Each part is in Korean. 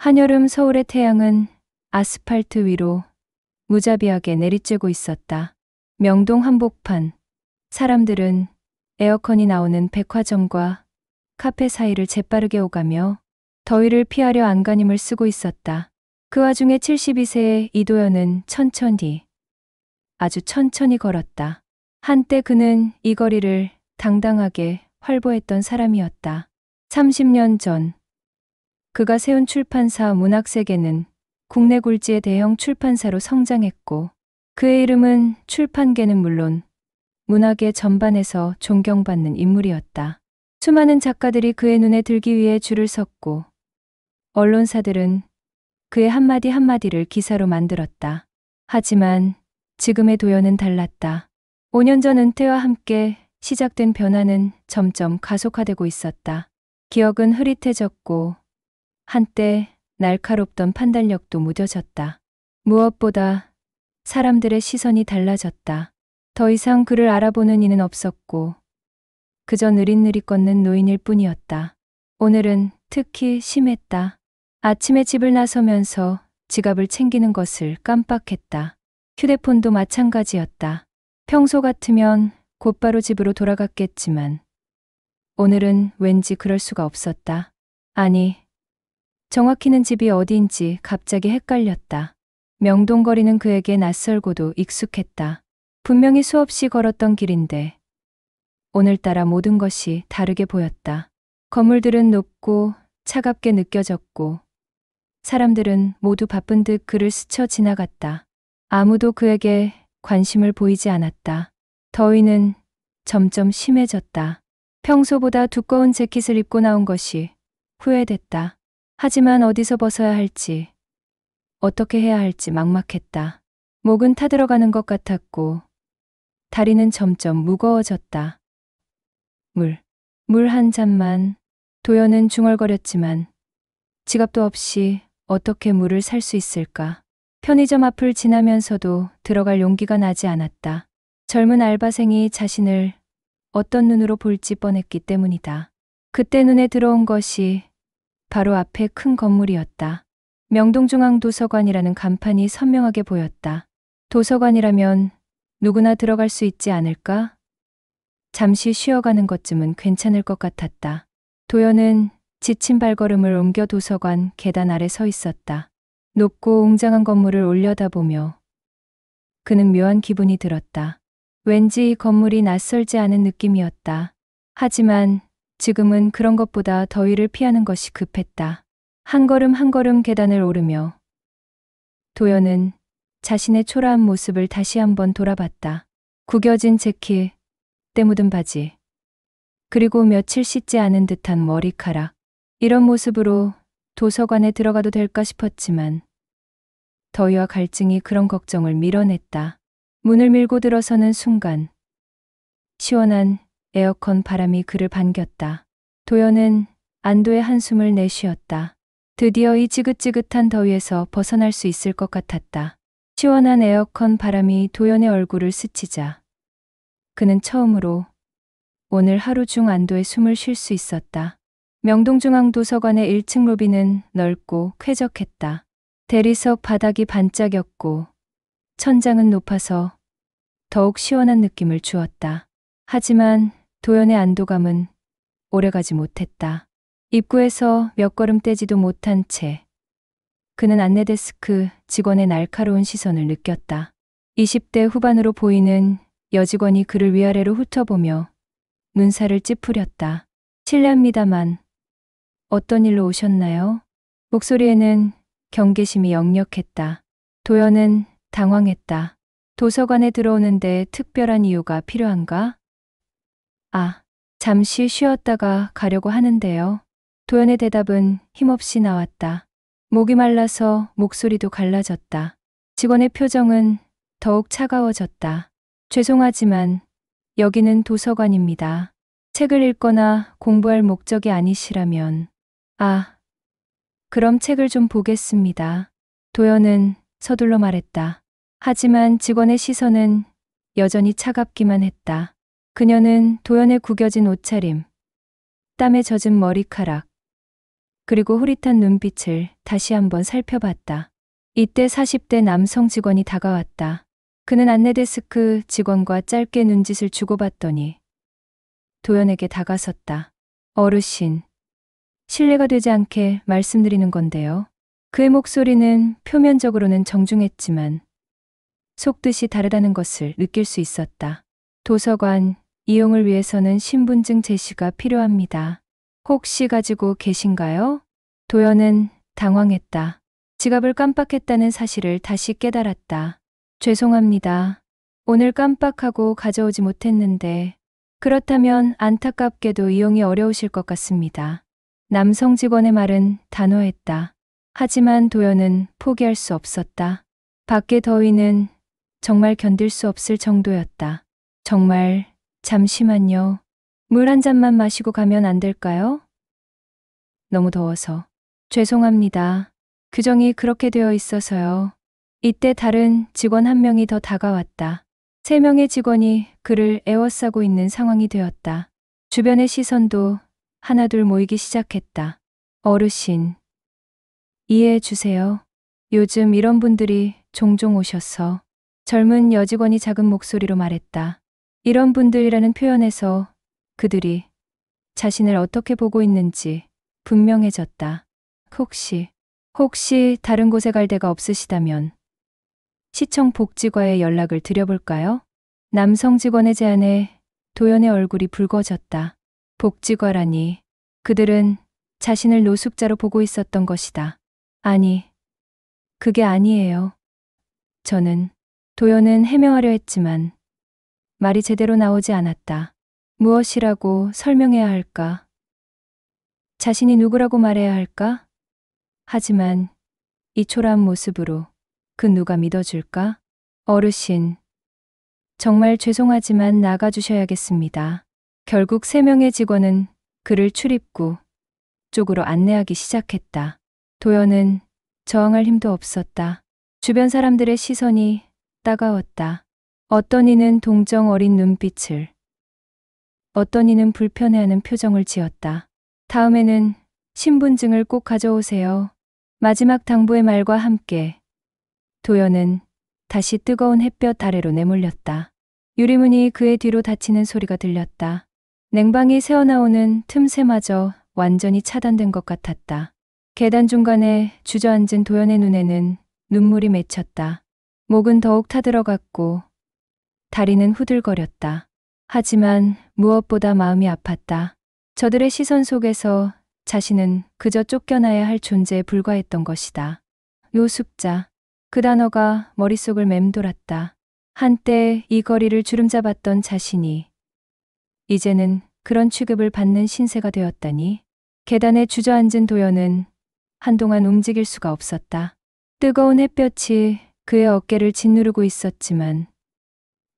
한여름 서울의 태양은 아스팔트 위로 무자비하게 내리쬐고 있었다. 명동 한복판. 사람들은 에어컨이 나오는 백화점과 카페 사이를 재빠르게 오가며 더위를 피하려 안간힘을 쓰고 있었다. 그 와중에 72세의 이도연은 천천히, 아주 천천히 걸었다. 한때 그는 이 거리를 당당하게 활보했던 사람이었다. 30년 전 그가 세운 출판사 문학세계는 국내 굴지의 대형 출판사로 성장했고 그의 이름은 출판계는 물론 문학의 전반에서 존경받는 인물이었다. 수많은 작가들이 그의 눈에 들기 위해 줄을 섰고 언론사들은 그의 한마디 한마디를 기사로 만들었다. 하지만 지금의 도연은 달랐다. 5년 전 은퇴와 함께 시작된 변화는 점점 가속화되고 있었다. 기억은 흐릿해졌고 한때 날카롭던 판단력도 무뎌졌다. 무엇보다 사람들의 시선이 달라졌다. 더 이상 그를 알아보는 이는 없었고 그저 느릿느릿 걷는 노인일 뿐이었다. 오늘은 특히 심했다. 아침에 집을 나서면서 지갑을 챙기는 것을 깜빡했다. 휴대폰도 마찬가지였다. 평소 같으면 곧바로 집으로 돌아갔겠지만 오늘은 왠지 그럴 수가 없었다. 아니, 정확히는 집이 어디인지 갑자기 헷갈렸다. 명동거리는 그에게 낯설고도 익숙했다. 분명히 수없이 걸었던 길인데 오늘따라 모든 것이 다르게 보였다. 건물들은 높고 차갑게 느껴졌고 사람들은 모두 바쁜 듯 그를 스쳐 지나갔다. 아무도 그에게 관심을 보이지 않았다. 더위는 점점 심해졌다. 평소보다 두꺼운 재킷을 입고 나온 것이 후회됐다. 하지만 어디서 벗어야 할지, 어떻게 해야 할지 막막했다. 목은 타들어가는 것 같았고 다리는 점점 무거워졌다. 물 한 잔만. 도연은 중얼거렸지만 지갑도 없이 어떻게 물을 살 수 있을까? 편의점 앞을 지나면서도 들어갈 용기가 나지 않았다. 젊은 알바생이 자신을 어떤 눈으로 볼지 뻔했기 때문이다. 그때 눈에 들어온 것이 바로 앞에 큰 건물이었다. 명동중앙도서관이라는 간판이 선명하게 보였다. 도서관이라면 누구나 들어갈 수 있지 않을까? 잠시 쉬어가는 것쯤은 괜찮을 것 같았다. 도연은 지친 발걸음을 옮겨 도서관 계단 아래 서 있었다. 높고 웅장한 건물을 올려다보며 그는 묘한 기분이 들었다. 왠지 이 건물이 낯설지 않은 느낌이었다. 하지만 지금은 그런 것보다 더위를 피하는 것이 급했다. 한 걸음 한 걸음 계단을 오르며 도연은 자신의 초라한 모습을 다시 한번 돌아봤다. 구겨진 재킷, 때 묻은 바지, 그리고 며칠 씻지 않은 듯한 머리카락. 이런 모습으로 도서관에 들어가도 될까 싶었지만 더위와 갈증이 그런 걱정을 밀어냈다. 문을 밀고 들어서는 순간 시원한 에어컨 바람이 그를 반겼다. 도연은 안도의 한숨을 내쉬었다. 드디어 이 지긋지긋한 더위에서 벗어날 수 있을 것 같았다. 시원한 에어컨 바람이 도연의 얼굴을 스치자 그는 처음으로 오늘 하루 중 안도의 숨을 쉴 수 있었다. 명동중앙도서관의 1층 로비는 넓고 쾌적했다. 대리석 바닥이 반짝였고 천장은 높아서 더욱 시원한 느낌을 주었다. 하지만 도연의 안도감은 오래가지 못했다. 입구에서 몇 걸음 떼지도 못한 채 그는 안내데스크 직원의 날카로운 시선을 느꼈다. 20대 후반으로 보이는 여직원이 그를 위아래로 훑어보며 눈살을 찌푸렸다. 실례합니다만 어떤 일로 오셨나요? 목소리에는 경계심이 역력했다. 도연은 당황했다. 도서관에 들어오는데 특별한 이유가 필요한가? 아, 잠시 쉬었다가 가려고 하는데요. 도연의 대답은 힘없이 나왔다. 목이 말라서 목소리도 갈라졌다. 직원의 표정은 더욱 차가워졌다. 죄송하지만 여기는 도서관입니다. 책을 읽거나 공부할 목적이 아니시라면. 아, 그럼 책을 좀 보겠습니다. 도연은 서둘러 말했다. 하지만 직원의 시선은 여전히 차갑기만 했다. 그녀는 도연의 구겨진 옷차림, 땀에 젖은 머리카락, 그리고 흐릿한 눈빛을 다시 한번 살펴봤다. 이때 40대 남성 직원이 다가왔다. 그는 안내데스크 직원과 짧게 눈짓을 주고받더니 도연에게 다가섰다. 어르신, 실례가 되지 않게 말씀드리는 건데요. 그의 목소리는 표면적으로는 정중했지만 속뜻이 다르다는 것을 느낄 수 있었다. 도서관 이용을 위해서는 신분증 제시가 필요합니다. 혹시 가지고 계신가요? 도연은 당황했다. 지갑을 깜빡했다는 사실을 다시 깨달았다. 죄송합니다. 오늘 깜빡하고 가져오지 못했는데 그렇다면 안타깝게도 이용이 어려우실 것 같습니다. 남성 직원의 말은 단호했다. 하지만 도연은 포기할 수 없었다. 밖의 더위는 정말 견딜 수 없을 정도였다. 정말 잠시만요. 물 한 잔만 마시고 가면 안 될까요? 너무 더워서. 죄송합니다. 규정이 그렇게 되어 있어서요. 이때 다른 직원 한 명이 더 다가왔다. 3명의 직원이 그를 에워싸고 있는 상황이 되었다. 주변의 시선도 하나둘 모이기 시작했다. 어르신, 이해해 주세요. 요즘 이런 분들이 종종 오셔서. 젊은 여직원이 작은 목소리로 말했다. 이런 분들이라는 표현에서 그들이 자신을 어떻게 보고 있는지 분명해졌다. 혹시 다른 곳에 갈 데가 없으시다면 시청 복지과에 연락을 드려볼까요? 남성 직원의 제안에 도연의 얼굴이 붉어졌다. 복지과라니. 그들은 자신을 노숙자로 보고 있었던 것이다. 아니, 그게 아니에요. 도연은 해명하려 했지만 말이 제대로 나오지 않았다. 무엇이라고 설명해야 할까? 자신이 누구라고 말해야 할까? 하지만 이 초라한 모습으로 그 누가 믿어줄까? 어르신, 정말 죄송하지만 나가주셔야겠습니다. 결국 3명의 직원은 그를 출입구 쪽으로 안내하기 시작했다. 도연은 저항할 힘도 없었다. 주변 사람들의 시선이 따가웠다. 어떤 이는 동정 어린 눈빛을, 어떤 이는 불편해하는 표정을 지었다. 다음에는 신분증을 꼭 가져오세요. 마지막 당부의 말과 함께 도연은 다시 뜨거운 햇볕 아래로 내몰렸다. 유리문이 그의 뒤로 닫히는 소리가 들렸다. 냉방이 새어나오는 틈새마저 완전히 차단된 것 같았다. 계단 중간에 주저앉은 도연의 눈에는 눈물이 맺혔다. 목은 더욱 타들어갔고 다리는 후들거렸다. 하지만 무엇보다 마음이 아팠다. 저들의 시선 속에서 자신은 그저 쫓겨나야 할 존재에 불과했던 것이다. 노숙자. 그 단어가 머릿속을 맴돌았다. 한때 이 거리를 주름잡았던 자신이 이제는 그런 취급을 받는 신세가 되었다니. 계단에 주저앉은 도연은 한동안 움직일 수가 없었다. 뜨거운 햇볕이 그의 어깨를 짓누르고 있었지만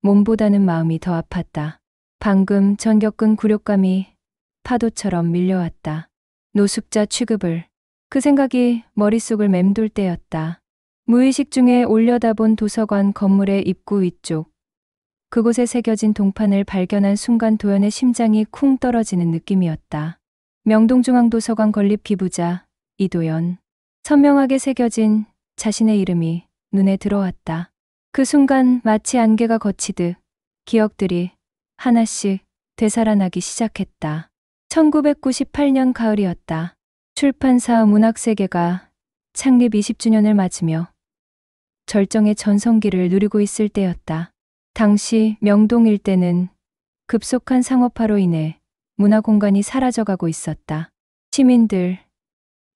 몸보다는 마음이 더 아팠다. 방금 전 겪은 굴욕감이 파도처럼 밀려왔다. 노숙자 취급을. 그 생각이 머릿속을 맴돌 때였다. 무의식 중에 올려다본 도서관 건물의 입구 위쪽. 그곳에 새겨진 동판을 발견한 순간 도연의 심장이 쿵 떨어지는 느낌이었다. 명동중앙도서관 건립 기부자 이도연. 선명하게 새겨진 자신의 이름이 눈에 들어왔다. 그 순간 마치 안개가 걷히듯 기억들이 하나씩 되살아나기 시작했다. 1998년 가을이었다. 출판사 문학세계가 창립 20주년을 맞으며 절정의 전성기를 누리고 있을 때였다. 당시 명동 일대는 급속한 상업화로 인해 문화 공간이 사라져가고 있었다. 시민들,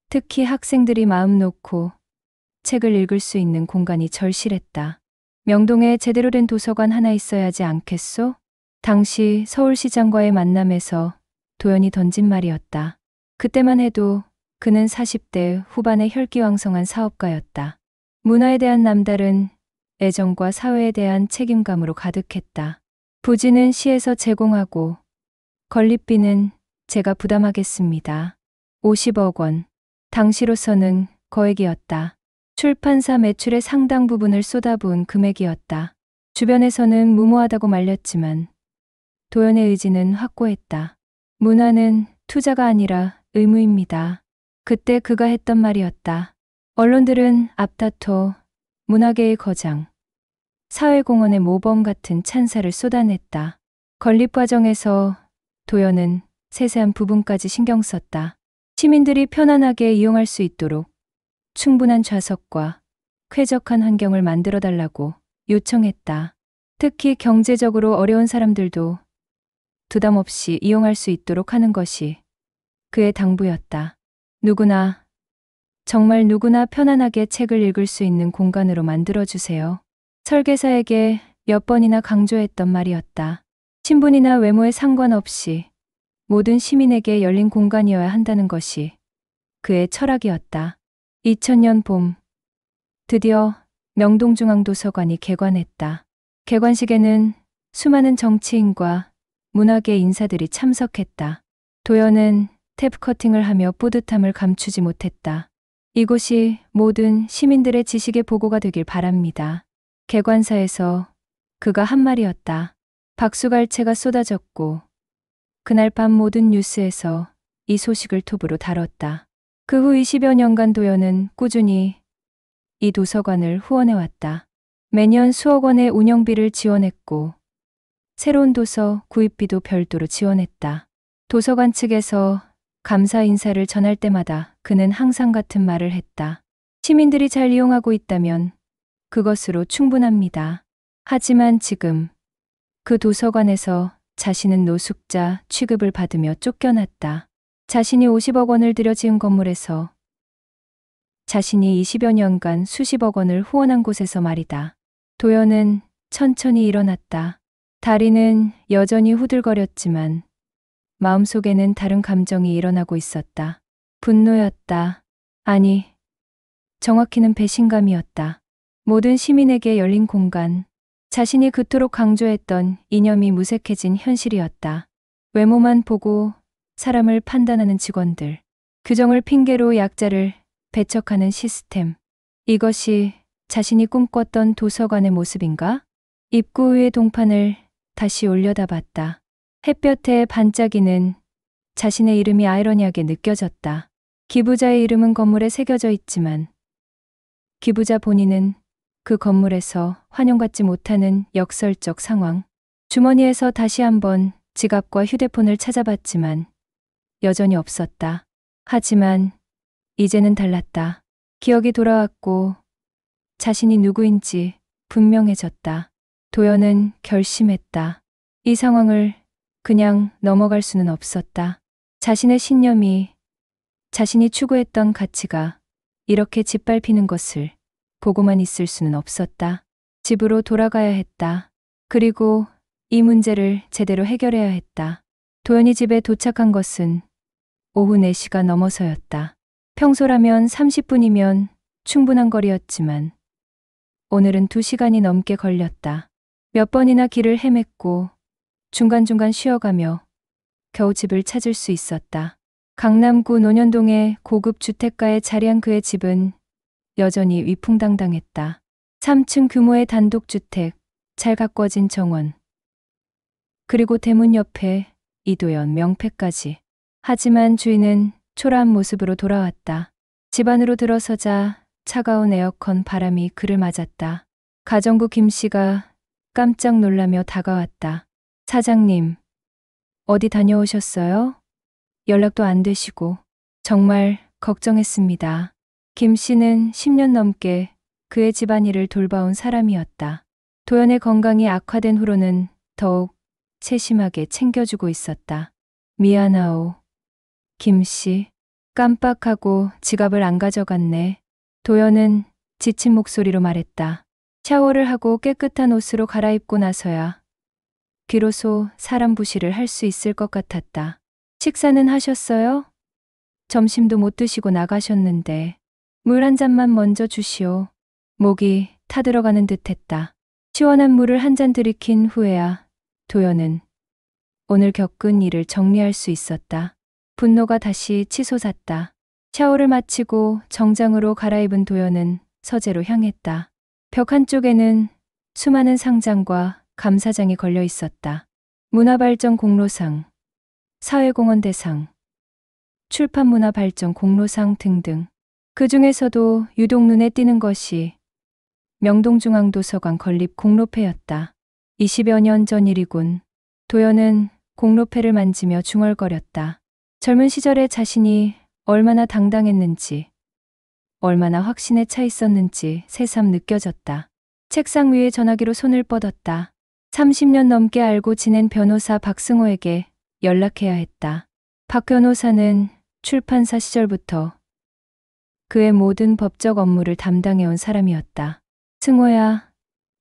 특히 학생들이 마음 놓고 책을 읽을 수 있는 공간이 절실했다. 명동에 제대로 된 도서관 하나 있어야 하지 않겠소? 당시 서울시장과의 만남에서 도연이 던진 말이었다. 그때만 해도 그는 40대 후반의 혈기왕성한 사업가였다. 문화에 대한 남다른 애정과 사회에 대한 책임감으로 가득했다. 부지는 시에서 제공하고 건립비는 제가 부담하겠습니다. 50억 원. 당시로서는 거액이었다. 출판사 매출의 상당 부분을 쏟아부은 금액이었다. 주변에서는 무모하다고 말렸지만 도연의 의지는 확고했다. 문화는 투자가 아니라 의무입니다. 그때 그가 했던 말이었다. 언론들은 앞다퉈 문화계의 거장, 사회공헌의 모범 같은 찬사를 쏟아냈다. 건립 과정에서 도연은 세세한 부분까지 신경 썼다. 시민들이 편안하게 이용할 수 있도록 충분한 좌석과 쾌적한 환경을 만들어 달라고 요청했다. 특히 경제적으로 어려운 사람들도 부담 없이 이용할 수 있도록 하는 것이 그의 당부였다. 누구나, 정말 누구나 편안하게 책을 읽을 수 있는 공간으로 만들어주세요. 설계사에게 몇 번이나 강조했던 말이었다. 신분이나 외모에 상관없이 모든 시민에게 열린 공간이어야 한다는 것이 그의 철학이었다. 2000년 봄, 드디어 명동중앙도서관이 개관했다. 개관식에는 수많은 정치인과 문화계 인사들이 참석했다. 도연은 탭 커팅을 하며 뿌듯함을 감추지 못했다. 이곳이 모든 시민들의 지식의 보고가 되길 바랍니다. 개관사에서 그가 한 말이었다. 박수갈채가 쏟아졌고 그날 밤 모든 뉴스에서 이 소식을 톱으로 다뤘다. 그 후 20여 년간 도연은 꾸준히 이 도서관을 후원해왔다. 매년 수억 원의 운영비를 지원했고 새로운 도서 구입비도 별도로 지원했다. 도서관 측에서 감사 인사를 전할 때마다 그는 항상 같은 말을 했다. 시민들이 잘 이용하고 있다면 그것으로 충분합니다. 하지만 지금 그 도서관에서 자신은 노숙자 취급을 받으며 쫓겨났다. 자신이 50억 원을 들여 지은 건물에서 자신이 20여 년간 수십억 원을 후원한 곳에서 말이다. 도연은 천천히 일어났다. 다리는 여전히 후들거렸지만 마음속에는 다른 감정이 일어나고 있었다. 분노였다. 아니, 정확히는 배신감이었다. 모든 시민에게 열린 공간, 자신이 그토록 강조했던 이념이 무색해진 현실이었다. 외모만 보고 사람을 판단하는 직원들, 규정을 핑계로 약자를 배척하는 시스템. 이것이 자신이 꿈꿨던 도서관의 모습인가? 입구 위의 동판을 다시 올려다봤다. 햇볕에 반짝이는 자신의 이름이 아이러니하게 느껴졌다. 기부자의 이름은 건물에 새겨져 있지만 기부자 본인은 그 건물에서 환영받지 못하는 역설적 상황. 주머니에서 다시 한번 지갑과 휴대폰을 찾아봤지만 여전히 없었다. 하지만 이제는 달랐다. 기억이 돌아왔고 자신이 누구인지 분명해졌다. 도연은 결심했다. 이 상황을 그냥 넘어갈 수는 없었다. 자신의 신념이, 자신이 추구했던 가치가 이렇게 짓밟히는 것을 보고만 있을 수는 없었다. 집으로 돌아가야 했다. 그리고 이 문제를 제대로 해결해야 했다. 도연이 집에 도착한 것은 오후 4시가 넘어서였다. 평소라면 30분이면 충분한 거리였지만 오늘은 2시간이 넘게 걸렸다. 몇 번이나 길을 헤맸고 중간중간 쉬어가며 겨우 집을 찾을 수 있었다. 강남구 논현동의 고급 주택가에 자리한 그의 집은 여전히 위풍당당했다. 3층 규모의 단독주택, 잘 가꿔진 정원, 그리고 대문 옆에 이도연 명패까지. 하지만 주인은 초라한 모습으로 돌아왔다. 집 안으로 들어서자 차가운 에어컨 바람이 그를 맞았다. 가정부 김 씨가 깜짝 놀라며 다가왔다. 사장님, 어디 다녀오셨어요? 연락도 안 되시고 정말 걱정했습니다. 김 씨는 10년 넘게 그의 집안일을 돌봐온 사람이었다. 도연의 건강이 악화된 후로는 더욱 세심하게 챙겨주고 있었다. 미안하오. 김 씨, 깜빡하고 지갑을 안 가져갔네. 도연은 지친 목소리로 말했다. 샤워를 하고 깨끗한 옷으로 갈아입고 나서야 비로소 사람 부시를 할 수 있을 것 같았다. 식사는 하셨어요? 점심도 못 드시고 나가셨는데 물 한 잔만 먼저 주시오. 목이 타들어가는 듯했다. 시원한 물을 한 잔 들이킨 후에야 도연은 오늘 겪은 일을 정리할 수 있었다. 분노가 다시 치솟았다. 샤워를 마치고 정장으로 갈아입은 도연은 서재로 향했다. 벽 한쪽에는 수많은 상장과 감사장이 걸려 있었다. 문화발전 공로상, 사회공헌대상, 출판문화발전 공로상 등등. 그 중에서도 유독 눈에 띄는 것이 명동중앙도서관 건립 공로패였다. 20여 년 전 일이군. 도연은 공로패를 만지며 중얼거렸다. 젊은 시절에 자신이 얼마나 당당했는지, 얼마나 확신에 차 있었는지 새삼 느껴졌다. 책상 위에 전화기로 손을 뻗었다. 30년 넘게 알고 지낸 변호사 박승호에게 연락해야 했다. 박 변호사는 출판사 시절부터 그의 모든 법적 업무를 담당해온 사람이었다. 승호야,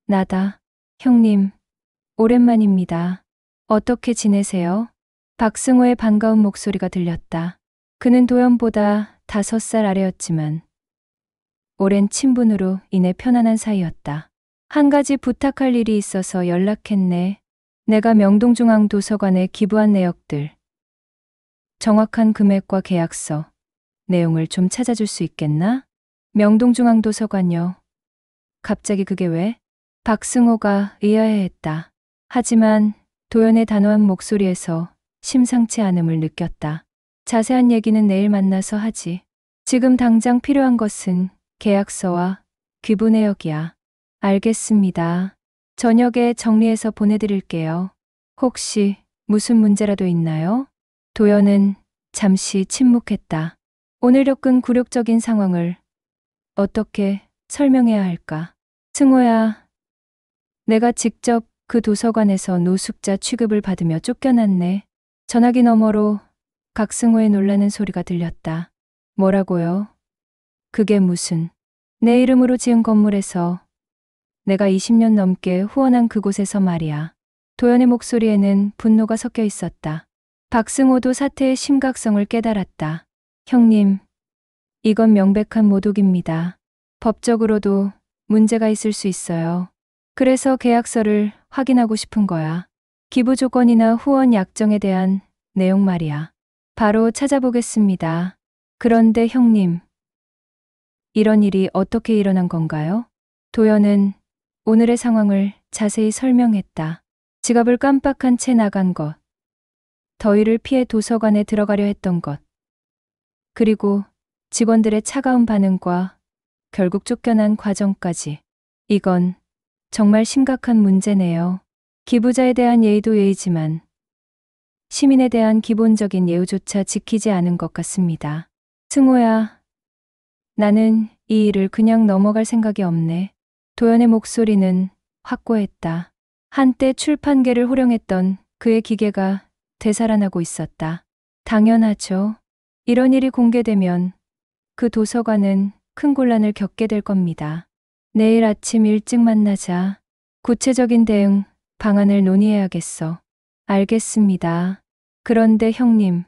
나다. 형님, 오랜만입니다. 어떻게 지내세요? 박승호의 반가운 목소리가 들렸다. 그는 도연보다 5살 아래였지만 오랜 친분으로 인해 편안한 사이였다. 한 가지 부탁할 일이 있어서 연락했네. 내가 명동중앙도서관에 기부한 내역들, 정확한 금액과 계약서, 내용을 좀 찾아줄 수 있겠나? 명동중앙도서관요. 갑자기 그게 왜? 박승호가 의아해했다. 하지만 도연의 단호한 목소리에서 심상치 않음을 느꼈다. 자세한 얘기는 내일 만나서 하지. 지금 당장 필요한 것은 계약서와 기부 내역이야. 알겠습니다. 저녁에 정리해서 보내드릴게요. 혹시 무슨 문제라도 있나요? 도연은 잠시 침묵했다. 오늘 겪은 굴욕적인 상황을 어떻게 설명해야 할까? 승호야, 내가 직접 그 도서관에서 노숙자 취급을 받으며 쫓겨났네. 전화기 너머로 각승호의 놀라는 소리가 들렸다. 뭐라고요? 그게 무슨? 내 이름으로 지은 건물에서 내가 20년 넘게 후원한 그곳에서 말이야. 도연의 목소리에는 분노가 섞여 있었다. 박승호도 사태의 심각성을 깨달았다. 형님, 이건 명백한 모독입니다. 법적으로도 문제가 있을 수 있어요. 그래서 계약서를 확인하고 싶은 거야. 기부 조건이나 후원 약정에 대한 내용 말이야. 바로 찾아보겠습니다. 그런데 형님, 이런 일이 어떻게 일어난 건가요? 도연은 오늘의 상황을 자세히 설명했다. 지갑을 깜빡한 채 나간 것, 더위를 피해 도서관에 들어가려 했던 것, 그리고 직원들의 차가운 반응과 결국 쫓겨난 과정까지. 이건 정말 심각한 문제네요. 기부자에 대한 예의도 예의지만 시민에 대한 기본적인 예우조차 지키지 않은 것 같습니다. 승호야, 나는 이 일을 그냥 넘어갈 생각이 없네. 도연의 목소리는 확고했다. 한때 출판계를 호령했던 그의 기계가 되살아나고 있었다. 당연하죠. 이런 일이 공개되면 그 도서관은 큰 곤란을 겪게 될 겁니다. 내일 아침 일찍 만나자. 구체적인 대응 방안을 논의해야겠어. 알겠습니다. 그런데 형님,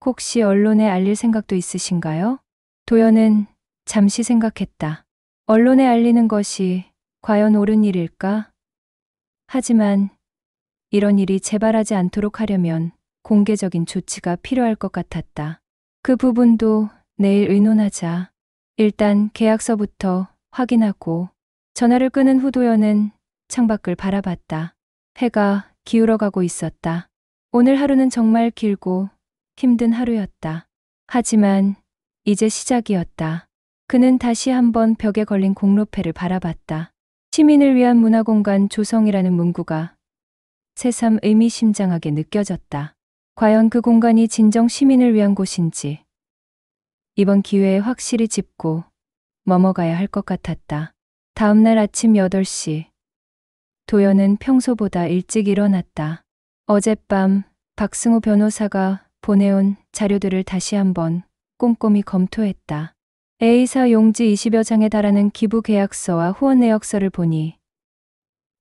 혹시 언론에 알릴 생각도 있으신가요? 도연은 잠시 생각했다. 언론에 알리는 것이 과연 옳은 일일까? 하지만 이런 일이 재발하지 않도록 하려면 공개적인 조치가 필요할 것 같았다. 그 부분도 내일 의논하자. 일단 계약서부터 확인하고. 전화를 끊은 후 도연은 창밖을 바라봤다. 해가 기울어가고 있었다. 오늘 하루는 정말 길고 힘든 하루였다. 하지만 이제 시작이었다. 그는 다시 한번 벽에 걸린 공로패를 바라봤다. 시민을 위한 문화공간 조성이라는 문구가 새삼 의미심장하게 느껴졌다. 과연 그 공간이 진정 시민을 위한 곳인지 이번 기회에 확실히 짚고 넘어가야 할 것 같았다. 다음 날 아침 8시. 도연은 평소보다 일찍 일어났다. 어젯밤 박승호 변호사가 보내온 자료들을 다시 한번 꼼꼼히 검토했다. A사 용지 20여 장에 달하는 기부 계약서와 후원 내역서를 보니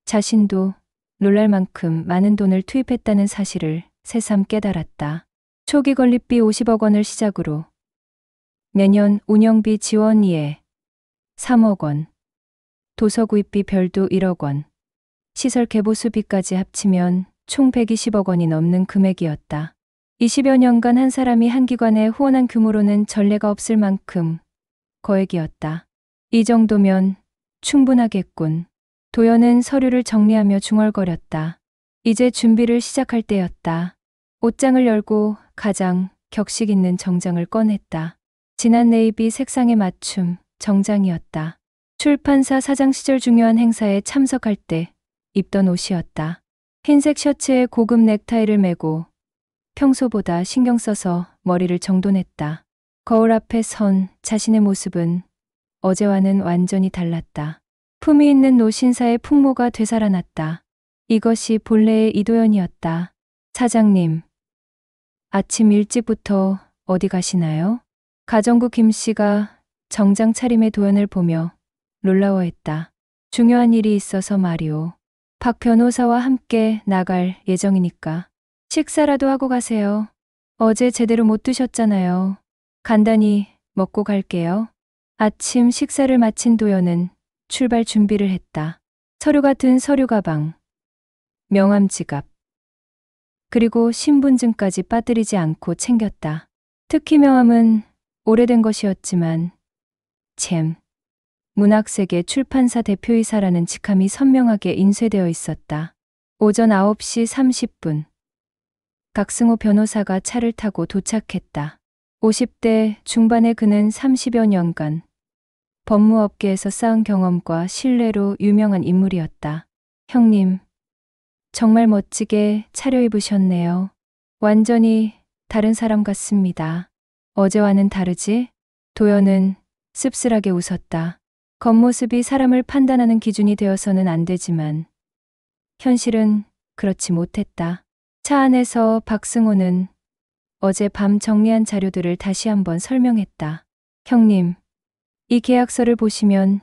자신도 놀랄 만큼 많은 돈을 투입했다는 사실을 새삼 깨달았다. 초기 건립비 50억 원을 시작으로 매년 운영비 지원 이에 3억 원, 도서 구입비 별도 1억 원, 시설 개보수비까지 합치면 총 120억 원이 넘는 금액이었다. 20여 년간 한 사람이 한 기관에 후원한 규모로는 전례가 없을 만큼 거액이었다. 이 정도면 충분하겠군. 도연은 서류를 정리하며 중얼거렸다. 이제 준비를 시작할 때였다. 옷장을 열고 가장 격식 있는 정장을 꺼냈다. 진한 네이비 색상에 맞춤 정장이었다. 출판사 사장 시절 중요한 행사에 참석할 때 입던 옷이었다. 흰색 셔츠에 고급 넥타이를 메고 평소보다 신경 써서 머리를 정돈했다. 거울 앞에 선 자신의 모습은 어제와는 완전히 달랐다. 품위 있는 노신사의 풍모가 되살아났다. 이것이 본래의 이도연이었다. 사장님, 아침 일찍부터 어디 가시나요? 가정부 김 씨가 정장 차림의 도연을 보며 놀라워했다. 중요한 일이 있어서 말이오. 박 변호사와 함께 나갈 예정이니까 식사라도 하고 가세요. 어제 제대로 못 드셨잖아요. 간단히 먹고 갈게요. 아침 식사를 마친 도연은 출발 준비를 했다. 서류 같은 서류 가방, 명함 지갑, 그리고 신분증까지 빠뜨리지 않고 챙겼다. 특히 명함은 오래된 것이었지만 문학세계 출판사 대표이사라는 직함이 선명하게 인쇄되어 있었다. 오전 9시 30분 박승호 변호사가 차를 타고 도착했다. 50대 중반의 그는 30여 년간 법무업계에서 쌓은 경험과 신뢰로 유명한 인물이었다. 형님, 정말 멋지게 차려입으셨네요. 완전히 다른 사람 같습니다. 어제와는 다르지? 도연은 씁쓸하게 웃었다. 겉모습이 사람을 판단하는 기준이 되어서는 안 되지만 현실은 그렇지 못했다. 차 안에서 박승호는 어제 밤 정리한 자료들을 다시 한번 설명했다. 형님, 이 계약서를 보시면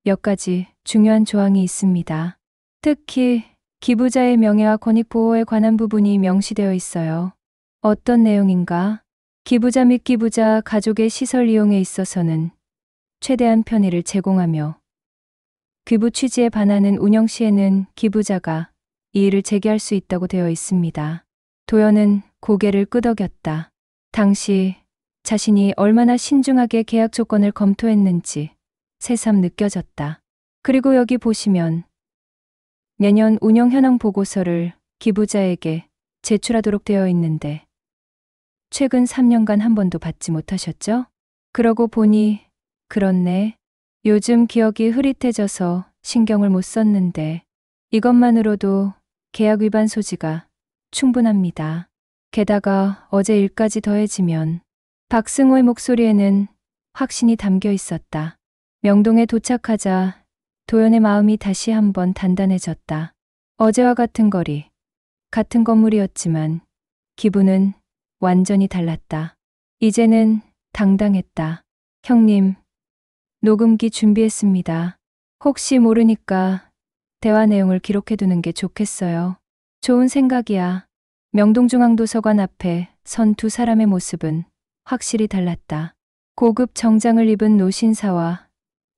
몇 가지 중요한 조항이 있습니다. 특히 기부자의 명예와 권익 보호에 관한 부분이 명시되어 있어요. 어떤 내용인가? 기부자 및 기부자 가족의 시설 이용에 있어서는 최대한 편의를 제공하며 기부 취지에 반하는 운영 시에는 기부자가 이의를 제기할 수 있다고 되어 있습니다. 도연은 고개를 끄덕였다. 당시 자신이 얼마나 신중하게 계약 조건을 검토했는지 새삼 느껴졌다. 그리고 여기 보시면 내년 운영 현황 보고서를 기부자에게 제출하도록 되어 있는데 최근 3년간 한 번도 받지 못하셨죠? 그러고 보니 그렇네. 요즘 기억이 흐릿해져서 신경을 못 썼는데 이것만으로도 계약 위반 소지가 충분합니다. 게다가 어제 일까지 더해지면 박승호의 목소리에는 확신이 담겨 있었다. 명동에 도착하자 도연의 마음이 다시 한번 단단해졌다. 어제와 같은 거리, 같은 건물이었지만 기분은 완전히 달랐다. 이제는 당당했다. 형님, 녹음기 준비했습니다. 혹시 모르니까 대화 내용을 기록해두는 게 좋겠어요. 좋은 생각이야. 명동중앙도서관 앞에 선 두 사람의 모습은 확실히 달랐다. 고급 정장을 입은 노신사와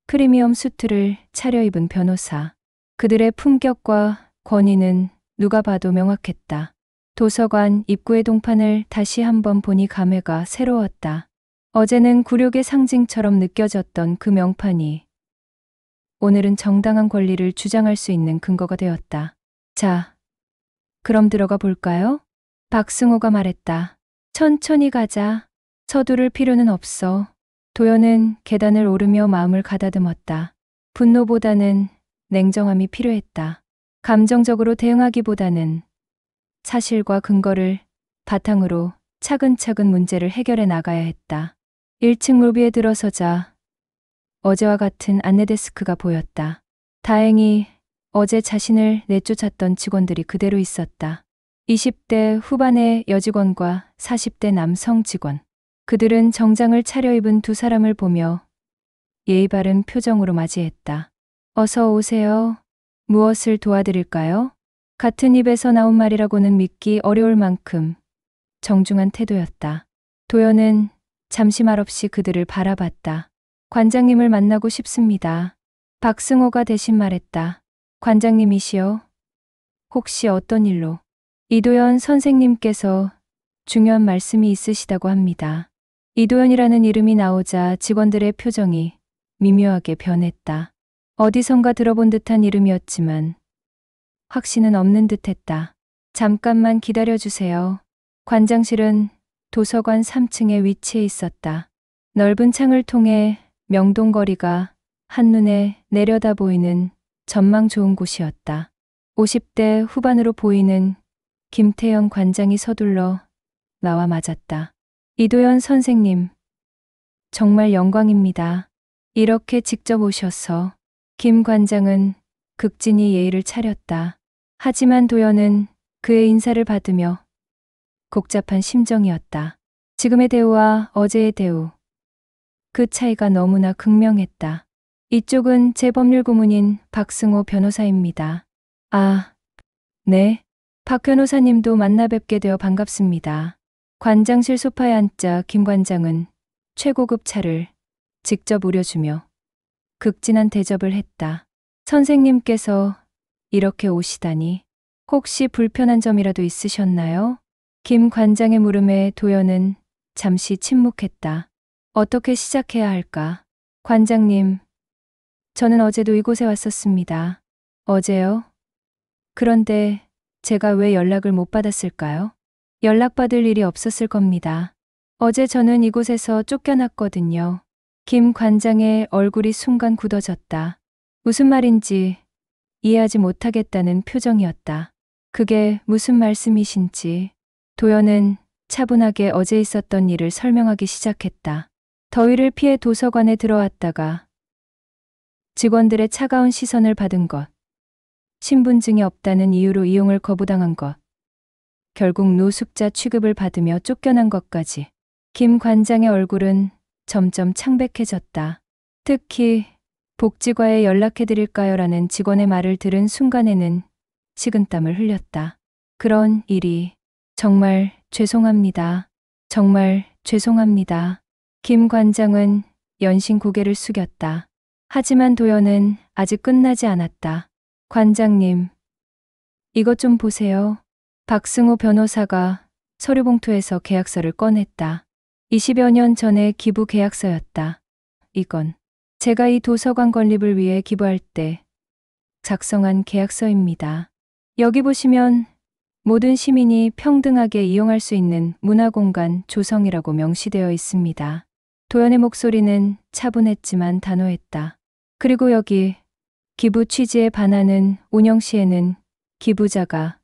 프리미엄 수트를 차려입은 변호사. 그들의 품격과 권위는 누가 봐도 명확했다. 도서관 입구의 동판을 다시 한번 보니 감회가 새로웠다. 어제는 굴욕의 상징처럼 느껴졌던 그 명판이 오늘은 정당한 권리를 주장할 수 있는 근거가 되었다. 자, 그럼 들어가 볼까요? 박승호가 말했다. 천천히 가자. 서두를 필요는 없어. 도연은 계단을 오르며 마음을 가다듬었다. 분노보다는 냉정함이 필요했다. 감정적으로 대응하기보다는 사실과 근거를 바탕으로 차근차근 문제를 해결해 나가야 했다. 1층 로비에 들어서자 어제와 같은 안내데스크가 보였다. 다행히 어제 자신을 내쫓았던 직원들이 그대로 있었다. 20대 후반의 여직원과 40대 남성 직원. 그들은 정장을 차려입은 두 사람을 보며 예의 바른 표정으로 맞이했다. 어서 오세요. 무엇을 도와드릴까요? 같은 입에서 나온 말이라고는 믿기 어려울 만큼 정중한 태도였다. 도연은 잠시 말없이 그들을 바라봤다. 관장님을 만나고 싶습니다. 박승호가 대신 말했다. 관장님이시여? 혹시 어떤 일로? 이도연 선생님께서 중요한 말씀이 있으시다고 합니다. 이도연이라는 이름이 나오자 직원들의 표정이 미묘하게 변했다. 어디선가 들어본 듯한 이름이었지만 확신은 없는 듯했다. 잠깐만 기다려주세요. 관장실은 도서관 3층에 위치해 있었다. 넓은 창을 통해 명동거리가 한눈에 내려다 보이는 전망 좋은 곳이었다. 50대 후반으로 보이는 김태현 관장이 서둘러 나와 맞았다. 이도현 선생님, 정말 영광입니다. 이렇게 직접 오셔서. 김 관장은 극진히 예의를 차렸다. 하지만 도연은 그의 인사를 받으며 복잡한 심정이었다. 지금의 대우와 어제의 대우. 그 차이가 너무나 극명했다. 이쪽은 제 법률 고문인 박승호 변호사입니다. 아, 네. 박 변호사님도 만나 뵙게 되어 반갑습니다. 관장실 소파에 앉자 김 관장은 최고급 차를 직접 우려주며 극진한 대접을 했다. 선생님께서 이렇게 오시다니. 혹시 불편한 점이라도 있으셨나요? 김 관장의 물음에 도연은 잠시 침묵했다. 어떻게 시작해야 할까? 관장님, 저는 어제도 이곳에 왔었습니다. 어제요? 그런데 제가 왜 연락을 못 받았을까요? 연락받을 일이 없었을 겁니다. 어제 저는 이곳에서 쫓겨났거든요. 김 관장의 얼굴이 순간 굳어졌다. 무슨 말인지 이해하지 못하겠다는 표정이었다. 그게 무슨 말씀이신지. 도연은 차분하게 어제 있었던 일을 설명하기 시작했다. 더위를 피해 도서관에 들어왔다가 직원들의 차가운 시선을 받은 것, 신분증이 없다는 이유로 이용을 거부당한 것, 결국 노숙자 취급을 받으며 쫓겨난 것까지. 김 관장의 얼굴은 점점 창백해졌다. 특히 복지과에 연락해드릴까요? 라는 직원의 말을 들은 순간에는 식은땀을 흘렸다. 그런 일이. 정말 죄송합니다. 정말 죄송합니다. 김 관장은 연신 고개를 숙였다. 하지만 도연은 아직 끝나지 않았다. 관장님, 이것 좀 보세요. 박승호 변호사가 서류 봉투에서 계약서를 꺼냈다. 20여 년 전의 기부 계약서였다. 이건 제가 이 도서관 건립을 위해 기부할 때 작성한 계약서입니다. 여기 보시면 모든 시민이 평등하게 이용할 수 있는 문화공간 조성이라고 명시되어 있습니다. 도연의 목소리는 차분했지만 단호했다. 그리고 여기 기부 취지에 반하는 운영 시에는 기부자가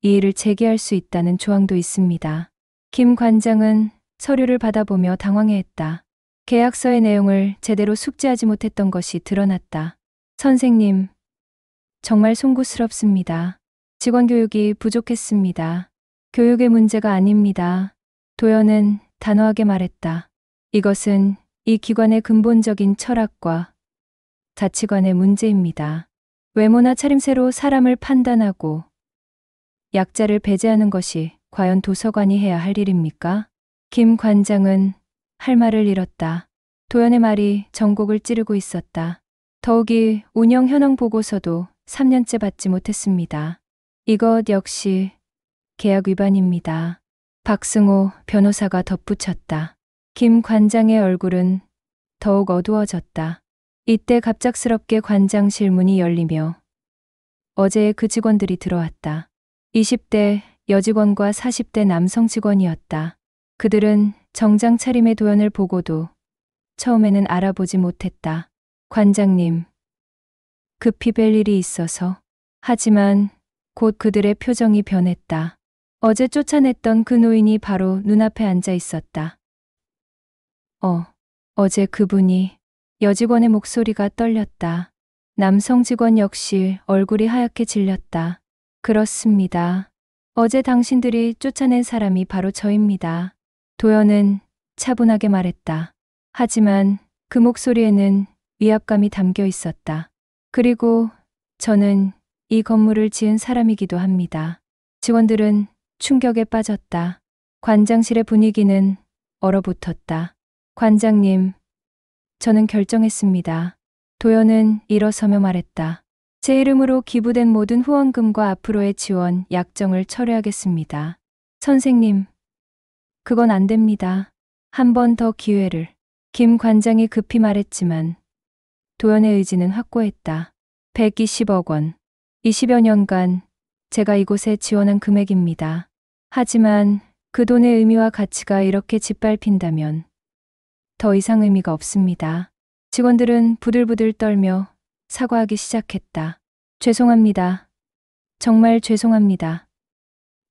이의를 제기할 수 있다는 조항도 있습니다. 김 관장은 서류를 받아보며 당황해했다. 계약서의 내용을 제대로 숙지하지 못했던 것이 드러났다. 선생님, 정말 송구스럽습니다. 직원 교육이 부족했습니다. 교육의 문제가 아닙니다. 도연은 단호하게 말했다. 이것은 이 기관의 근본적인 철학과 가치관의 문제입니다. 외모나 차림새로 사람을 판단하고 약자를 배제하는 것이 과연 도서관이 해야 할 일입니까? 김 관장은 할 말을 잃었다. 도연의 말이 전곡을 찌르고 있었다. 더욱이 운영 현황 보고서도 3년째 받지 못했습니다. 이것 역시 계약 위반입니다. 박승호 변호사가 덧붙였다. 김 관장의 얼굴은 더욱 어두워졌다. 이때 갑작스럽게 관장실 문이 열리며 어제의 그 직원들이 들어왔다. 20대 여직원과 40대 남성 직원이었다. 그들은 정장 차림의 도연을 보고도 처음에는 알아보지 못했다. 관장님, 급히 뵐 일이 있어서. 하지만 곧 그들의 표정이 변했다. 어제 쫓아냈던 그 노인이 바로 눈앞에 앉아 있었다. 어제 그분이. 여직원의 목소리가 떨렸다. 남성 직원 역시 얼굴이 하얗게 질렸다. 그렇습니다. 어제 당신들이 쫓아낸 사람이 바로 저입니다. 도연은 차분하게 말했다. 하지만 그 목소리에는 위압감이 담겨 있었다. 그리고 저는 이 건물을 지은 사람이기도 합니다. 직원들은 충격에 빠졌다. 관장실의 분위기는 얼어붙었다. 관장님, 저는 결정했습니다. 도연은 일어서며 말했다. 제 이름으로 기부된 모든 후원금과 앞으로의 지원, 약정을 철회하겠습니다. 선생님, 그건 안 됩니다. 한 번 더 기회를. 김 관장이 급히 말했지만 도연의 의지는 확고했다. 120억 원. 20여 년간 제가 이곳에 지원한 금액입니다. 하지만 그 돈의 의미와 가치가 이렇게 짓밟힌다면 더 이상 의미가 없습니다. 직원들은 부들부들 떨며 사과하기 시작했다. 죄송합니다. 정말 죄송합니다.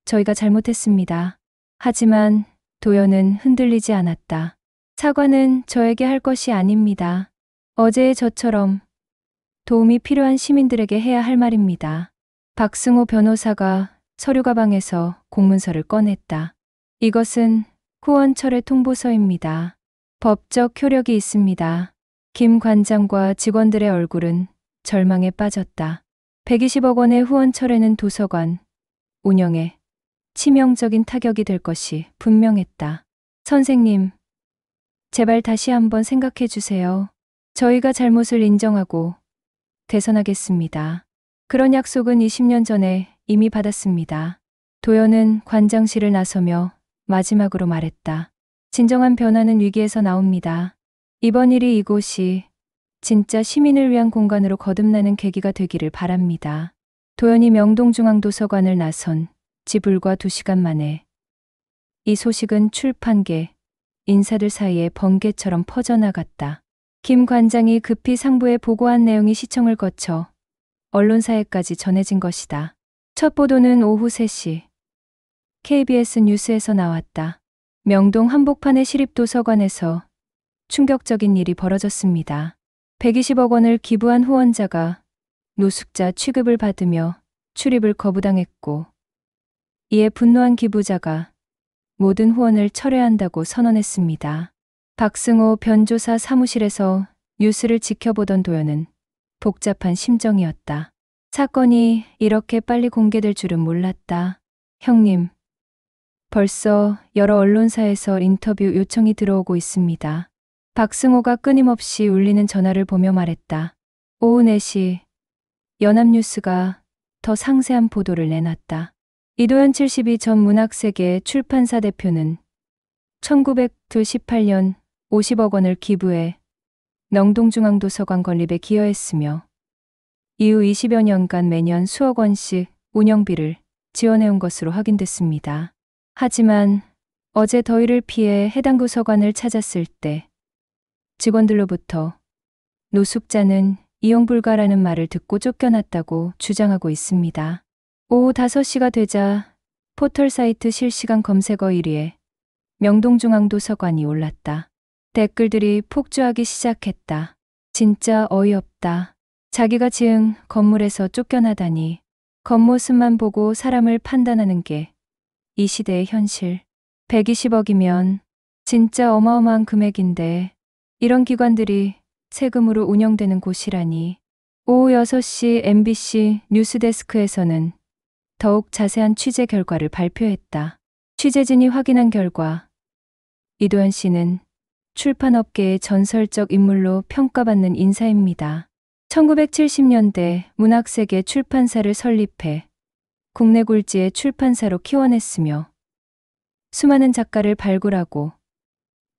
저희가 잘못했습니다. 하지만 도연은 흔들리지 않았다. 사과는 저에게 할 것이 아닙니다. 어제의 저처럼 도움이 필요한 시민들에게 해야 할 말입니다. 박승호 변호사가 서류 가방에서 공문서를 꺼냈다. 이것은 후원철회 통보서입니다. 법적 효력이 있습니다. 김 관장과 직원들의 얼굴은 절망에 빠졌다. 120억 원의 후원철회는 도서관 운영에 치명적인 타격이 될 것이 분명했다. 선생님, 제발 다시 한번 생각해 주세요. 저희가 잘못을 인정하고 개선하겠습니다. 그런 약속은 20년 전에 이미 받았습니다. 도연은 관장실을 나서며 마지막으로 말했다. 진정한 변화는 위기에서 나옵니다. 이번 일이 이곳이 진짜 시민을 위한 공간으로 거듭나는 계기가 되기를 바랍니다. 도연이 명동중앙도서관을 나선 지 불과 2시간 만에 이 소식은 출판계, 인사들 사이에 번개처럼 퍼져나갔다. 김 관장이 급히 상부에 보고한 내용이 시청을 거쳐 언론사에까지 전해진 것이다. 첫 보도는 오후 3시 KBS 뉴스에서 나왔다. 명동 한복판의 시립도서관에서 충격적인 일이 벌어졌습니다. 120억 원을 기부한 후원자가 노숙자 취급을 받으며 출입을 거부당했고 이에 분노한 기부자가 모든 후원을 철회한다고 선언했습니다. 박승호 변조사 사무실에서 뉴스를 지켜보던 도연은 복잡한 심정이었다. 사건이 이렇게 빨리 공개될 줄은 몰랐다. 형님, 벌써 여러 언론사에서 인터뷰 요청이 들어오고 있습니다. 박승호가 끊임없이 울리는 전화를 보며 말했다. 오후 4시 연합뉴스가 더 상세한 보도를 내놨다. 이도현 72전 문학세계 출판사 대표는 1918년 50억 원을 기부해 명동중앙도서관 건립에 기여했으며 이후 20여 년간 매년 수억 원씩 운영비를 지원해온 것으로 확인됐습니다. 하지만 어제 더위를 피해 해당 도서관을 찾았을 때 직원들로부터 노숙자는 이용 불가라는 말을 듣고 쫓겨났다고 주장하고 있습니다. 오후 5시가 되자 포털 사이트 실시간 검색어 1위에 명동중앙도서관이 올랐다. 댓글들이 폭주하기 시작했다. 진짜 어이없다. 자기가 지은 건물에서 쫓겨나다니. 겉모습만 보고 사람을 판단하는 게 이 시대의 현실. 120억이면 진짜 어마어마한 금액인데 이런 기관들이 세금으로 운영되는 곳이라니. 오후 6시 MBC 뉴스데스크에서는 더욱 자세한 취재 결과를 발표했다. 취재진이 확인한 결과 이도현 씨는 출판업계의 전설적 인물로 평가받는 인사입니다. 1970년대 문학세계 출판사를 설립해 국내 굴지의 출판사로 키워냈으며 수많은 작가를 발굴하고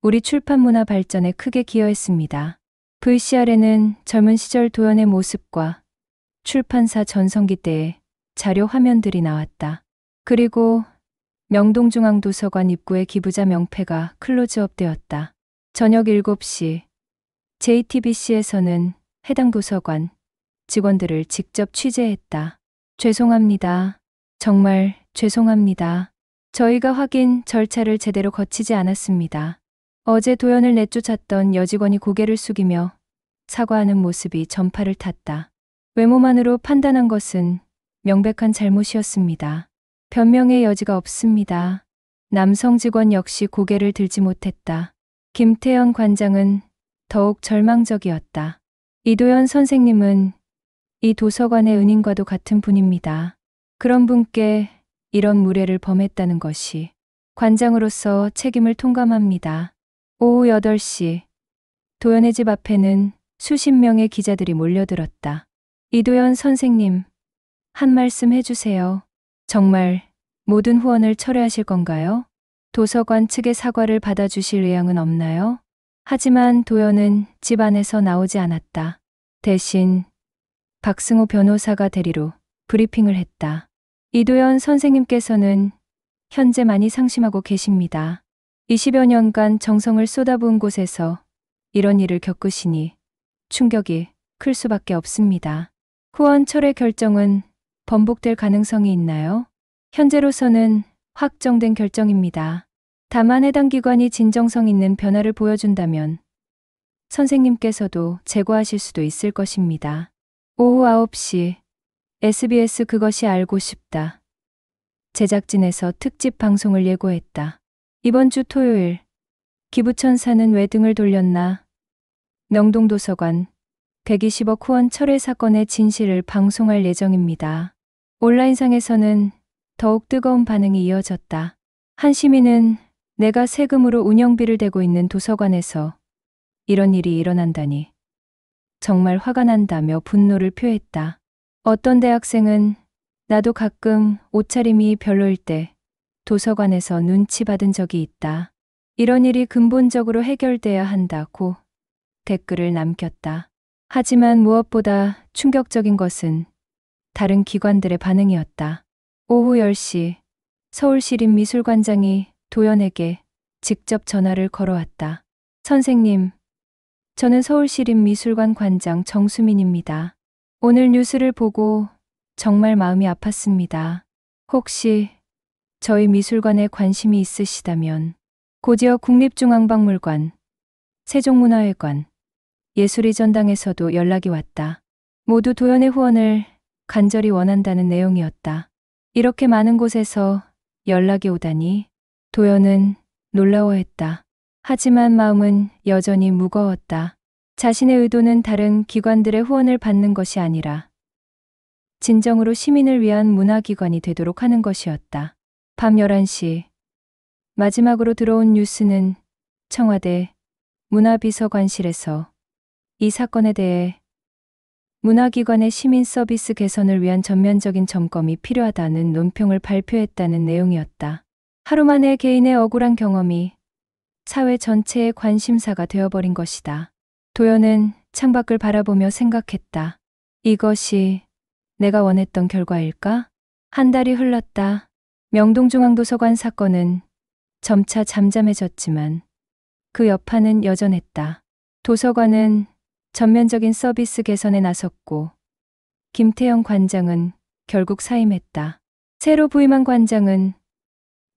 우리 출판 문화 발전에 크게 기여했습니다. VCR에는 젊은 시절 도연의 모습과 출판사 전성기 때의 자료 화면들이 나왔다. 그리고 명동중앙도서관 입구의 기부자 명패가 클로즈업 되었다. 저녁 7시 JTBC에서는 해당 도서관 직원들을 직접 취재했다. 죄송합니다. 정말 죄송합니다. 저희가 확인 절차를 제대로 거치지 않았습니다. 어제 도연을 내쫓았던 여직원이 고개를 숙이며 사과하는 모습이 전파를 탔다. 외모만으로 판단한 것은 명백한 잘못이었습니다. 변명의 여지가 없습니다. 남성 직원 역시 고개를 들지 못했다. 김태현 관장은 더욱 절망적이었다. 이도현 선생님은 이 도서관의 은인과도 같은 분입니다. 그런 분께 이런 무례를 범했다는 것이 관장으로서 책임을 통감합니다. 오후 8시 도연의 집 앞에는 수십 명의 기자들이 몰려들었다. 이도현 선생님, 한 말씀 해주세요. 정말 모든 후원을 철회하실 건가요? 도서관 측의 사과를 받아주실 의향은 없나요? 하지만 도연은 집 안에서 나오지 않았다. 대신 박승호 변호사가 대리로 브리핑을 했다. 이도현 선생님께서는 현재 많이 상심하고 계십니다. 20여 년간 정성을 쏟아부은 곳에서 이런 일을 겪으시니 충격이 클 수밖에 없습니다. 후원 철회 결정은 번복될 가능성이 있나요? 현재로서는 확정된 결정입니다. 다만 해당 기관이 진정성 있는 변화를 보여준다면 선생님께서도 제고하실 수도 있을 것입니다. 오후 9시 SBS 그것이 알고 싶다. 제작진에서 특집 방송을 예고했다. 이번 주 토요일 기부천사는 왜 등을 돌렸나? 명동도서관 120억 후원 철회 사건의 진실을 방송할 예정입니다. 온라인상에서는 더욱 뜨거운 반응이 이어졌다. 한 시민은 내가 세금으로 운영비를 대고 있는 도서관에서 이런 일이 일어난다니 정말 화가 난다며 분노를 표했다. 어떤 대학생은 나도 가끔 옷차림이 별로일 때 도서관에서 눈치 받은 적이 있다. 이런 일이 근본적으로 해결돼야 한다고 댓글을 남겼다. 하지만 무엇보다 충격적인 것은 다른 기관들의 반응이었다. 오후 10시 서울시립미술관장이 도연에게 직접 전화를 걸어왔다. 선생님, 저는 서울시립미술관 관장 정수민입니다. 오늘 뉴스를 보고 정말 마음이 아팠습니다. 혹시 저희 미술관에 관심이 있으시다면 고지역 국립중앙박물관, 세종문화회관, 예술의 전당에서도 연락이 왔다. 모두 도연의 후원을 간절히 원한다는 내용이었다. 이렇게 많은 곳에서 연락이 오다니 도연은 놀라워했다. 하지만 마음은 여전히 무거웠다. 자신의 의도는 다른 기관들의 후원을 받는 것이 아니라 진정으로 시민을 위한 문화기관이 되도록 하는 것이었다. 밤 11시 마지막으로 들어온 뉴스는 청와대 문화비서관실에서 이 사건에 대해 문화기관의 시민 서비스 개선을 위한 전면적인 점검이 필요하다는 논평을 발표했다는 내용이었다. 하루 만에 개인의 억울한 경험이 사회 전체의 관심사가 되어버린 것이다. 도연은 창밖을 바라보며 생각했다. 이것이 내가 원했던 결과일까? 한 달이 흘렀다. 명동중앙도서관 사건은 점차 잠잠해졌지만 그 여파는 여전했다. 도서관은 전면적인 서비스 개선에 나섰고 김태영 관장은 결국 사임했다. 새로 부임한 관장은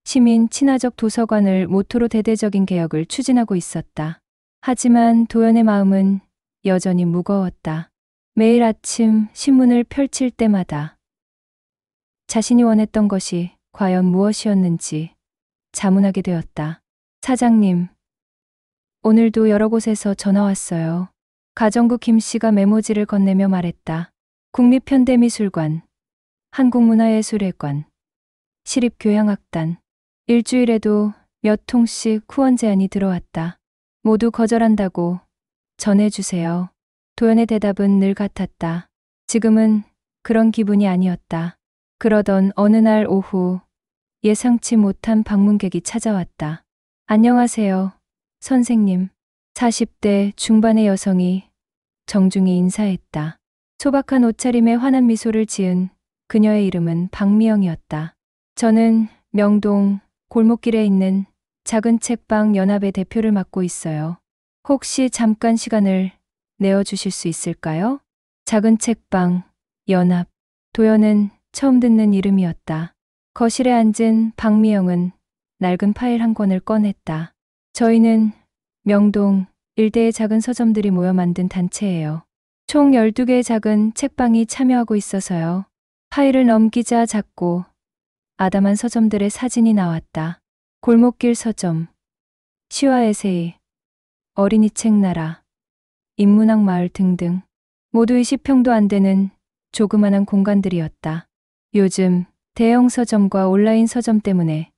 시민 친화적 도서관을 모토로 대대적인 개혁을 추진하고 있었다. 하지만 도연의 마음은 여전히 무거웠다. 매일 아침 신문을 펼칠 때마다 자신이 원했던 것이 과연 무엇이었는지 자문하게 되었다. 사장님, 오늘도 여러 곳에서 전화 왔어요. 가정부 김 씨가 메모지를 건네며 말했다. 국립현대미술관, 한국문화예술회관, 시립교향악단, 일주일에도 몇 통씩 후원 제안이 들어왔다. 모두 거절한다고 전해주세요. 도연의 대답은 늘 같았다. 지금은 그런 기분이 아니었다. 그러던 어느 날 오후 예상치 못한 방문객이 찾아왔다. 안녕하세요, 선생님. 40대 중반의 여성이 정중히 인사했다. 소박한 옷차림에 환한 미소를 지은 그녀의 이름은 박미영이었다. 저는 명동 골목길에 있는 작은 책방 연합의 대표를 맡고 있어요. 혹시 잠깐 시간을 내어주실 수 있을까요? 작은 책방, 연합. 도연은 처음 듣는 이름이었다. 거실에 앉은 박미영은 낡은 파일 한 권을 꺼냈다. 저희는 명동 일대의 작은 서점들이 모여 만든 단체예요. 총 12개의 작은 책방이 참여하고 있어서요. 파일을 넘기자 작고 아담한 서점들의 사진이 나왔다. 골목길 서점, 시와 에세이, 어린이 책나라, 인문학 마을 등등. 모두 20평도 안 되는 조그만한 공간들이었다. 요즘 대형 서점과 온라인 서점 때문에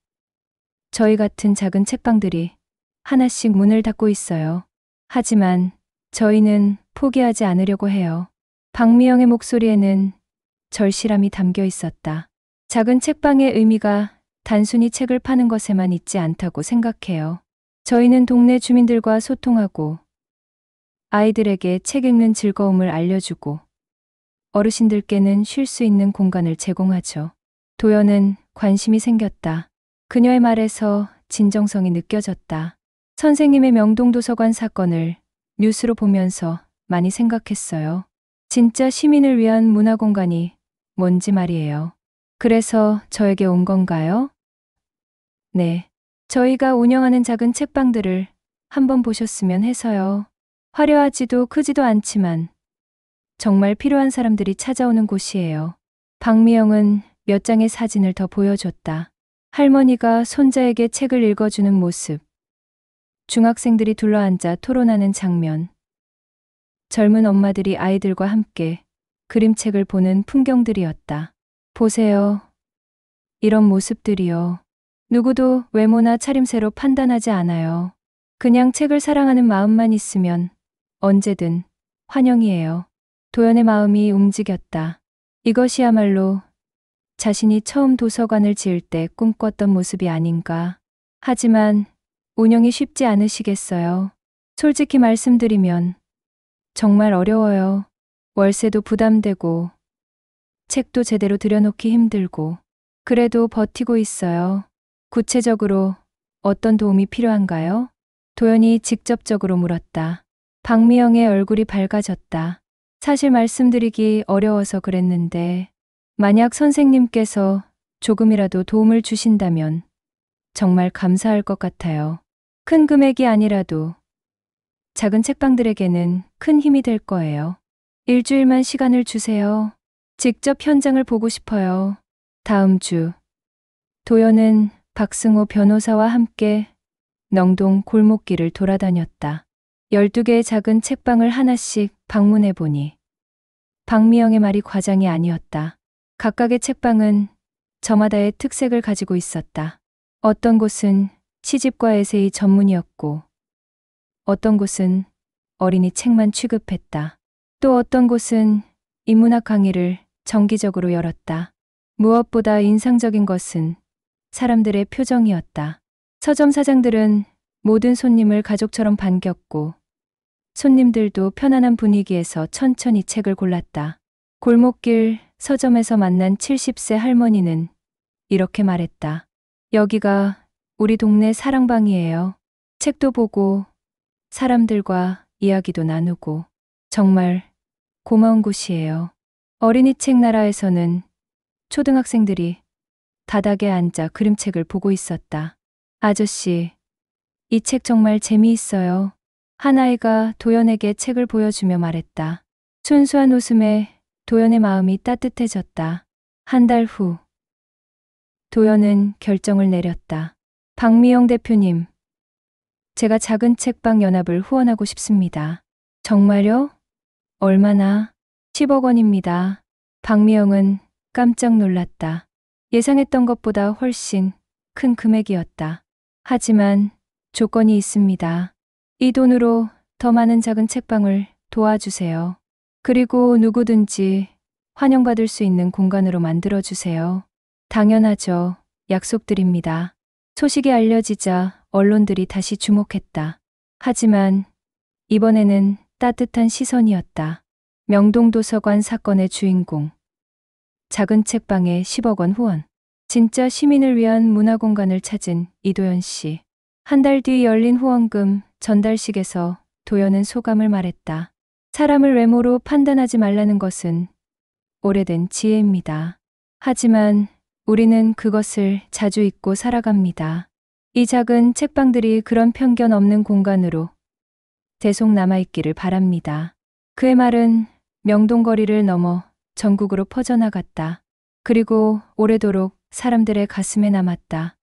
저희 같은 작은 책방들이 하나씩 문을 닫고 있어요. 하지만 저희는 포기하지 않으려고 해요. 박미영의 목소리에는 절실함이 담겨 있었다. 작은 책방의 의미가 단순히 책을 파는 것에만 있지 않다고 생각해요. 저희는 동네 주민들과 소통하고 아이들에게 책 읽는 즐거움을 알려주고 어르신들께는 쉴 수 있는 공간을 제공하죠. 도연은 관심이 생겼다. 그녀의 말에서 진정성이 느껴졌다. 선생님의 명동도서관 사건을 뉴스로 보면서 많이 생각했어요. 진짜 시민을 위한 문화공간이 뭔지 말이에요. 그래서 저에게 온 건가요? 네. 저희가 운영하는 작은 책방들을 한번 보셨으면 해서요. 화려하지도 크지도 않지만 정말 필요한 사람들이 찾아오는 곳이에요. 박미영은 몇 장의 사진을 더 보여줬다. 할머니가 손자에게 책을 읽어주는 모습, 중학생들이 둘러앉아 토론하는 장면, 젊은 엄마들이 아이들과 함께 그림책을 보는 풍경들이었다. 보세요. 이런 모습들이요. 누구도 외모나 차림새로 판단하지 않아요. 그냥 책을 사랑하는 마음만 있으면 언제든 환영이에요. 도연의 마음이 움직였다. 이것이야말로 자신이 처음 도서관을 지을 때 꿈꿨던 모습이 아닌가. 하지만 운영이 쉽지 않으시겠어요. 솔직히 말씀드리면 정말 어려워요. 월세도 부담되고 책도 제대로 들여놓기 힘들고 그래도 버티고 있어요. 구체적으로 어떤 도움이 필요한가요? 도연이 직접적으로 물었다. 박미영의 얼굴이 밝아졌다. 사실 말씀드리기 어려워서 그랬는데 만약 선생님께서 조금이라도 도움을 주신다면 정말 감사할 것 같아요. 큰 금액이 아니라도 작은 책방들에게는 큰 힘이 될 거예요. 일주일만 시간을 주세요. 직접 현장을 보고 싶어요. 다음 주 도연은 박승호 변호사와 함께 명동 골목길을 돌아다녔다. 12개의 작은 책방을 하나씩 방문해 보니 박미영의 말이 과장이 아니었다. 각각의 책방은 저마다의 특색을 가지고 있었다. 어떤 곳은 시집과 에세이 전문이었고 어떤 곳은 어린이 책만 취급했다. 또 어떤 곳은 인문학 강의를 정기적으로 열었다. 무엇보다 인상적인 것은 사람들의 표정이었다. 서점 사장들은 모든 손님을 가족처럼 반겼고 손님들도 편안한 분위기에서 천천히 책을 골랐다. 골목길 서점에서 만난 70세 할머니는 이렇게 말했다. 여기가 우리 동네 사랑방이에요. 책도 보고 사람들과 이야기도 나누고 정말 고마운 곳이에요. 어린이 책 나라에서는 초등학생들이 바닥에 앉아 그림책을 보고 있었다. 아저씨, 이 책 정말 재미있어요. 한 아이가 도연에게 책을 보여주며 말했다. 순수한 웃음에 도연의 마음이 따뜻해졌다. 한 달 후, 도연은 결정을 내렸다. 박미영 대표님, 제가 작은 책방 연합을 후원하고 싶습니다. 정말요? 얼마나? 10억 원입니다. 박미영은 깜짝 놀랐다. 예상했던 것보다 훨씬 큰 금액이었다. 하지만 조건이 있습니다. 이 돈으로 더 많은 작은 책방을 도와주세요. 그리고 누구든지 환영받을 수 있는 공간으로 만들어주세요. 당연하죠. 약속드립니다. 소식이 알려지자 언론들이 다시 주목했다. 하지만 이번에는 따뜻한 시선이었다. 명동도서관 사건의 주인공. 작은 책방에 10억 원 후원. 진짜 시민을 위한 문화공간을 찾은 이도연 씨. 한 달 뒤 열린 후원금 전달식에서 도연은 소감을 말했다. 사람을 외모로 판단하지 말라는 것은 오래된 지혜입니다. 하지만 우리는 그것을 자주 잊고 살아갑니다. 이 작은 책방들이 그런 편견 없는 공간으로 계속 남아있기를 바랍니다. 그의 말은 명동거리를 넘어 전국으로 퍼져나갔다. 그리고 오래도록 사람들의 가슴에 남았다.